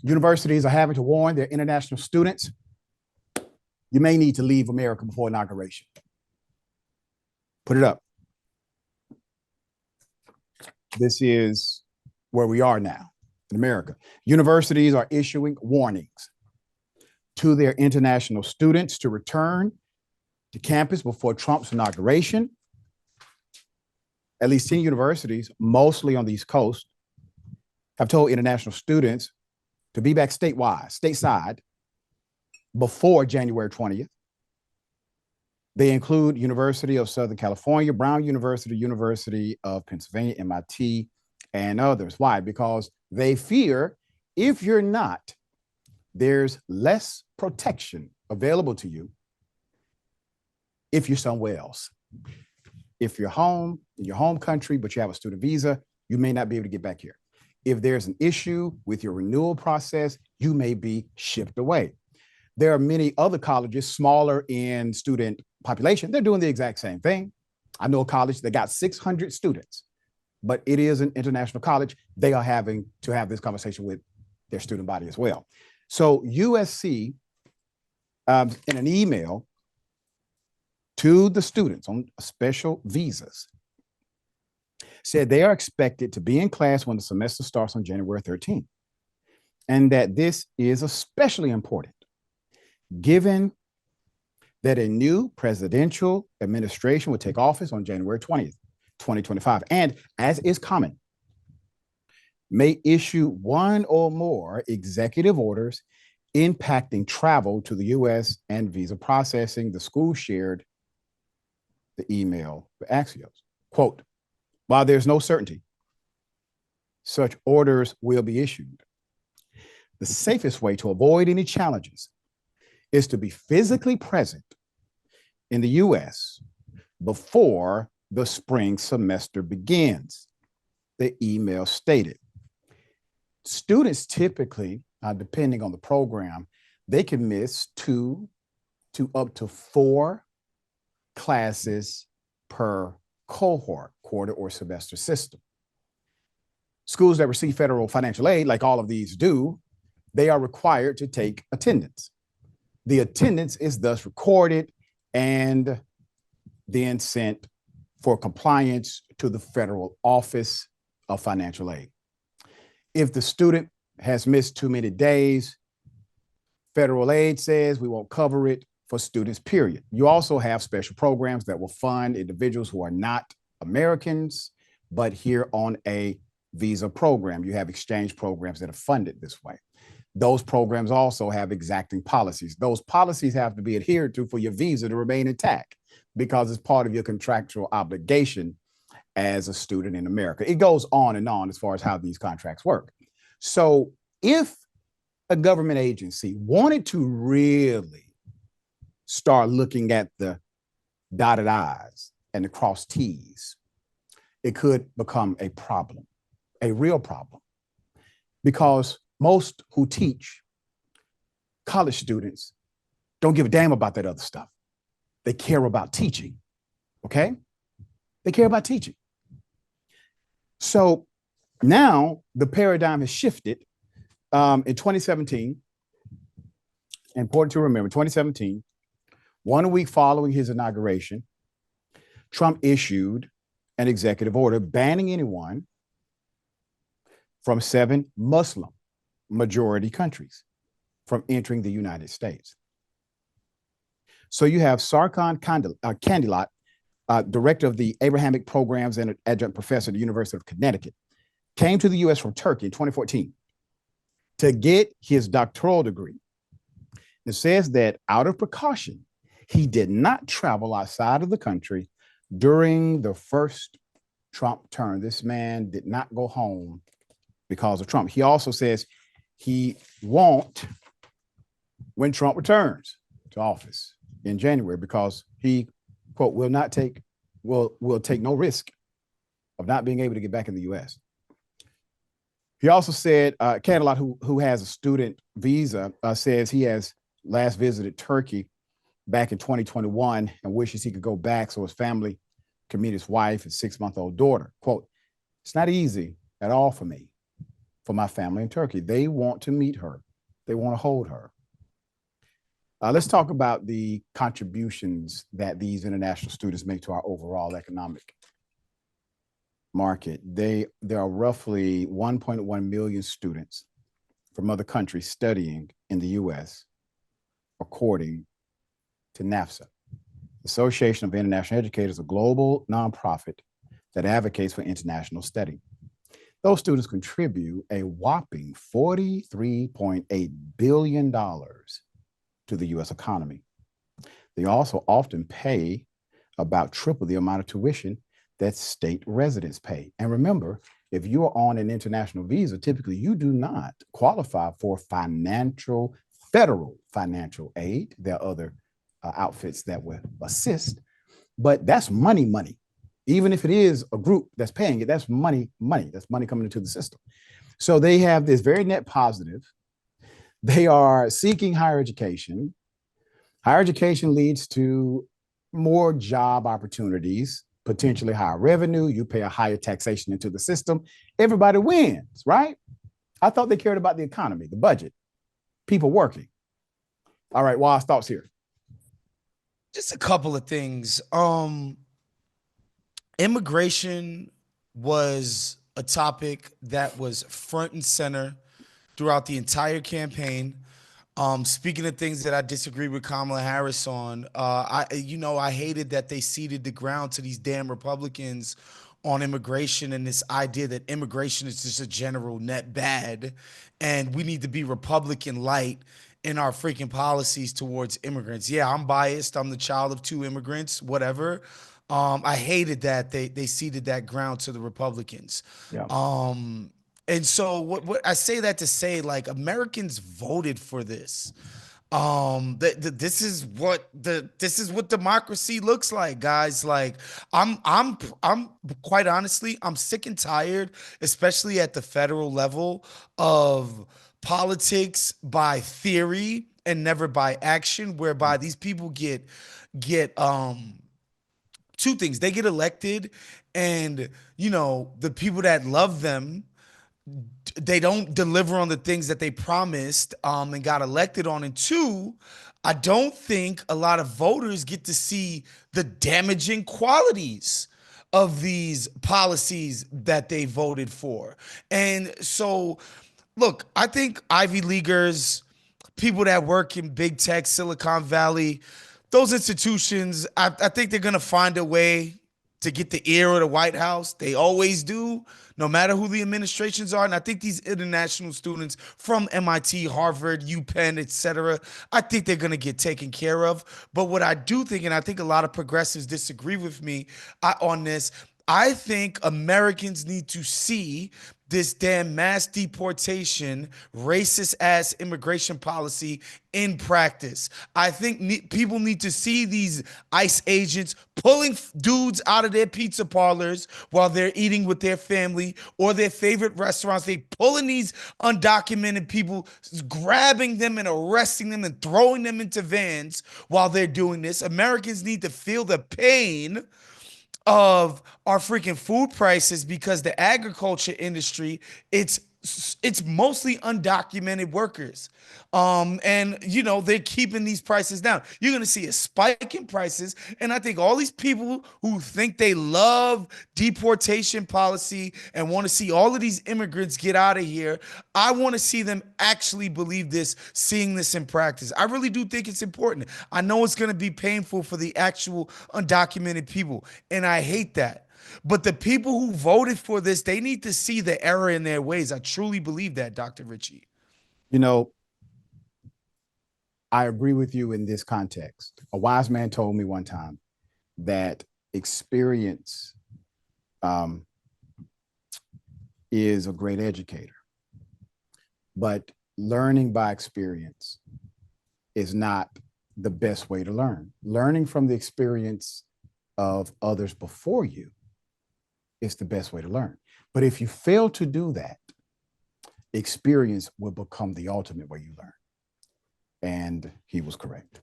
Universities are having to warn their international students, you may need to leave America before inauguration. Put it up. This is where we are now in America. Universities are issuing warnings to their international students to return to campus before Trump's inauguration. At least 10 universities, mostly on the East Coast, have told international students to be back stateside, before January 20th. They include University of Southern California, Brown University, University of Pennsylvania, MIT, and others. Why? Because they fear if you're not, there's less protection available to you if you're somewhere else. If you're home, in your home country, but you have a student visa, you may not be able to get back here. If there's an issue with your renewal process, you may be shipped away. There are many other colleges, smaller in student population. They're doing the exact same thing. I know a college that got 600 students, but it is an international college. They are having to have this conversation with their student body as well. So USC, in an email to the students on special visas, said they are expected to be in class when the semester starts on January 13th, and that this is especially important given that a new presidential administration will take office on January 20th, 2025, and as is common, may issue one or more executive orders impacting travel to the US and visa processing. The school shared the email with Axios. Quote, while there's no certainty, such orders will be issued. The safest way to avoid any challenges is to be physically present in the US before the spring semester begins, the email stated. Students typically, depending on the program, they can miss 2 to up to 4 classes per cohort, quarter or semester system. Schools that receive federal financial aid, like all of these do, they are required to take attendance. The attendance is thus recorded and then sent for compliance to the Federal Office of Financial Aid. If the student has missed too many days, federal aid says we won't cover it for students, period. You also have special programs that will fund individuals who are not Americans, but here on a visa program. You have exchange programs that are funded this way. Those programs also have exacting policies. Those policies have to be adhered to for your visa to remain intact because it's part of your contractual obligation as a student in America. It goes on and on as far as how these contracts work. So if a government agency wanted to really start looking at the dotted I's and the crossed T's, it could become a problem, a real problem, because most who teach college students don't give a damn about that other stuff. They care about teaching, okay? They care about teaching. So now the paradigm has shifted. In 2017, important to remember, 2017, 1 week following his inauguration, Trump issued an executive order banning anyone from 7 Muslim majority countries from entering the United States. So you have Sarkhan Kandilat, director of the Abrahamic Programs and adjunct professor at the University of Connecticut, came to the US from Turkey in 2014 to get his doctoral degree. It says that out of precaution, he did not travel outside of the country during the first Trump term. This man did not go home because of Trump. He also says he won't when Trump returns to office in January because he, quote, will take no risk of not being able to get back in the US. He also said, Cadillac, who has a student visa, says he has last visited Turkey back in 2021 and wishes he could go back so his family could meet his wife and 6-month-old daughter. Quote, it's not easy at all for me. for my family in Turkey. They want to meet her. They want to hold her. Let's talk about the contributions that these international students make to our overall economic market. There are roughly 1.1 million students from other countries studying in the US, according to NAFSA, Association of International Educators, a global nonprofit that advocates for international study. Those students contribute a whopping $43.8 billion to the US economy. They also often pay about triple the amount of tuition that state residents pay. And remember, if you are on an international visa, typically you do not qualify for federal financial aid. There are other outfits that will assist, but that's money. Even if it is a group that's paying it, that's money. That's money coming into the system. So they have this very net positive. They are seeking higher education. Higher education leads to more job opportunities, potentially higher revenue. You pay a higher taxation into the system. Everybody wins, right? I thought they cared about the economy, the budget, people working. All right, Wos, thoughts here? Just a couple of things. Immigration was a topic that was front and center throughout the entire campaign. Speaking of things that I disagree with Kamala Harris on, I hated that they ceded the ground to these damn Republicans on immigration and this idea that immigration is just a general net bad, and we need to be Republican light in our freaking policies towards immigrants. Yeah, I'm biased. I'm the child of two immigrants, whatever. I hated that they ceded that ground to the Republicans. Yeah. And so what I say that to say, like, Americans voted for this. This is what democracy looks like, guys. Like, I'm quite honestly, I'm sick and tired, especially at the federal level, of politics by theory and never by action, whereby these people get two things. They get elected, and the people that love them, they don't deliver on the things that they promised and got elected on. And two, I don't think a lot of voters get to see the damaging qualities of these policies that they voted for. And so, look, I think Ivy Leaguers, people that work in big tech, Silicon Valley, those institutions, I think they're going to find a way to get the ear of the White House. They always do, no matter who the administrations are. And I think these international students from MIT, Harvard, UPenn, et cetera, I think they're going to get taken care of. But what I do think, and I think a lot of progressives disagree with me on this, I think Americans need to see this damn mass deportation, racist ass immigration policy in practice. I think people need to see these ICE agents pulling dudes out of their pizza parlors while they're eating with their family or their favorite restaurants. They pulling these undocumented people, grabbing them and arresting them and throwing them into vans while they're doing this. Americans need to feel the pain of our freaking food prices, because the agriculture industry, it's mostly undocumented workers. And they're keeping these prices down. You're going to see a spike in prices. And I think all these people who think they love deportation policy and want to see all of these immigrants get out of here, I want to see them actually believe this, seeing this in practice. I really do think it's important. I know it's going to be painful for the actual undocumented people, and I hate that. But the people who voted for this, they need to see the error in their ways. I truly believe that, Dr. Richey. I agree with you in this context. A wise man told me one time that experience is a great educator, but learning by experience is not the best way to learn. Learning from the experience of others before you is the best way to learn. But if you fail to do that, experience will become the ultimate way you learn. And he was correct.